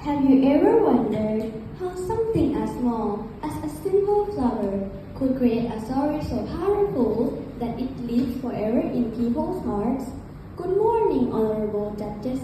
Have you ever wondered how something as small as a simple flower could create a story so powerful that it lives forever in people's hearts? Good morning, honorable judges,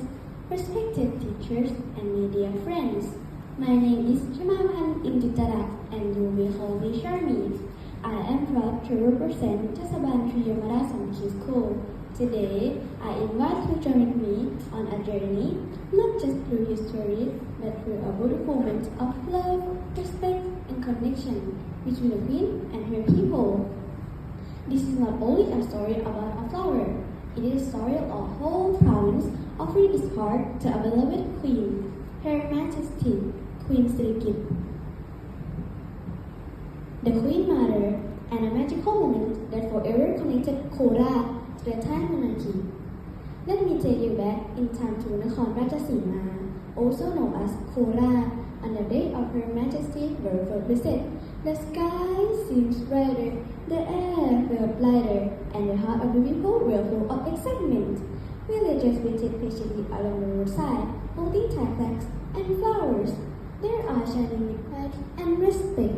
respected teachers, and my dear friends. My name is Shamapan Injitarat, and you may call me Sharmi. I am proud to represent Tasaban Triyamara Samki School. Today, I invite you to join me on a journey, not just through history, but through a beautiful moment of love, respect, and connection between the queen and her people. This is not only a story about a flower, it is a story of a whole province offering its heart to a beloved queen, Her Majesty, Queen Sirikit, the Queen Mother, and a magical moment that forever connected Korat to the Thai monarchy. Let me take you back in time to Nakhon Ratchasima, also known as Korat. On the day of Her Majesty's birth visit, the sky seems brighter, the air felt lighter, and the heart of the people were full of excitement. Villagers waited patiently along the roadside, holding Thai flags and flowers, their eyes shining with pride and respect.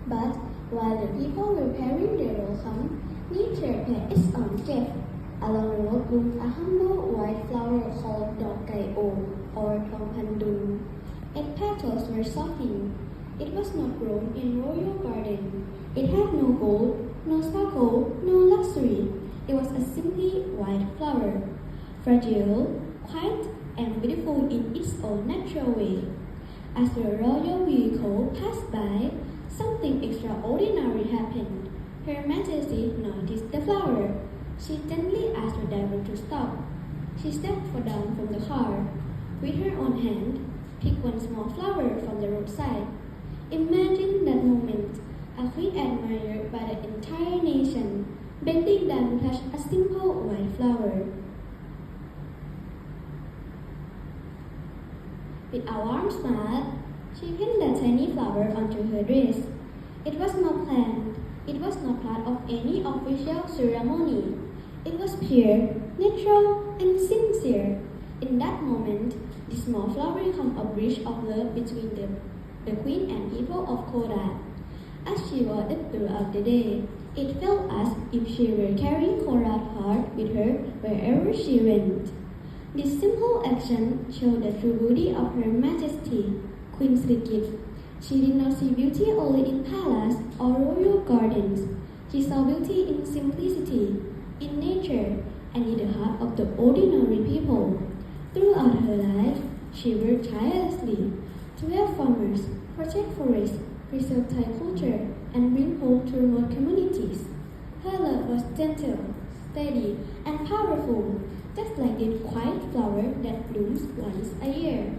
But while the people were preparing their welcome, nature paid its own gift. Along the road bloomed a humble white flower called Dok Kai O, or Thong Pandun. Its petals were softened. It was not grown in royal garden. It had no gold, no sparkle, no luxury. It was a simply white flower, fragile, quiet, and beautiful in its own natural way. As the royal vehicle passed by, something extraordinary happened. Her Majesty noticed the flower. She gently asked the driver to stop. She stepped down from the car. With her own hand, picked one small flower from the roadside. Imagine that moment, a queen admired by the entire nation, bending down to touch a simple white flower. With a warm smile, she pinned the tiny flower onto her dress. It was not planned. It was not part of any official ceremony. It was pure, natural, and sincere. In that moment, the small flower became a bridge of love between the queen and people of Korat. As she walked throughout the day, it felt as if she were carrying Korat's heart with her wherever she went. This simple action showed the true beauty of Her Majesty, Queen Sirikit. She did not see beauty only in palace or royal gardens. She saw beauty in simplicity, in nature, and in the heart of the ordinary people. Throughout her life, she worked tirelessly to help farmers, protect forests, preserve Thai culture, and bring hope to remote communities. Her love was gentle, steady, and powerful, just like the quiet flower that blooms once a year.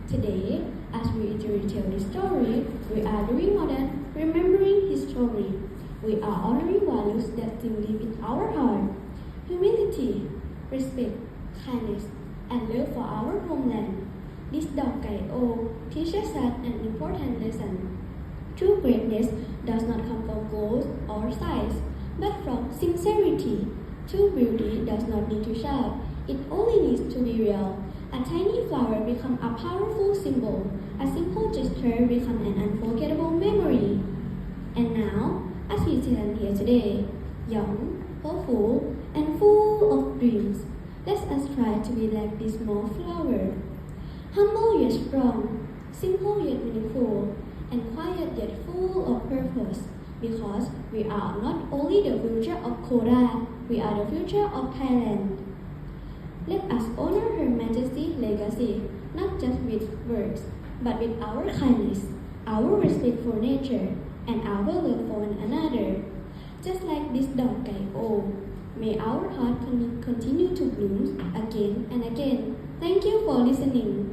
Today, as we retell this story, we are doing more than remembering his story. We are honoring values that still live in our heart: humility, respect, kindness, and love for our homeland. This Dok Kai O teaches us an important lesson. True greatness does not come from goals or size, but from sincerity. True beauty does not need to shout, it only needs to be real. A tiny flower becomes a powerful symbol. A simple gesture becomes an unforgettable memory. And now, as we stand here today, young, hopeful, and full of dreams, let us try to be like this small flower. Humble yet strong, simple yet meaningful, and quiet yet full of purpose. Because we are not only the future of Korat, we are the future of Thailand. Let us honor Her Majesty's legacy, not just with words, but with our kindness, our respect for nature, and our love for one another. Just like this Dok Kai O, may our heart continue to bloom again and again. Thank you for listening.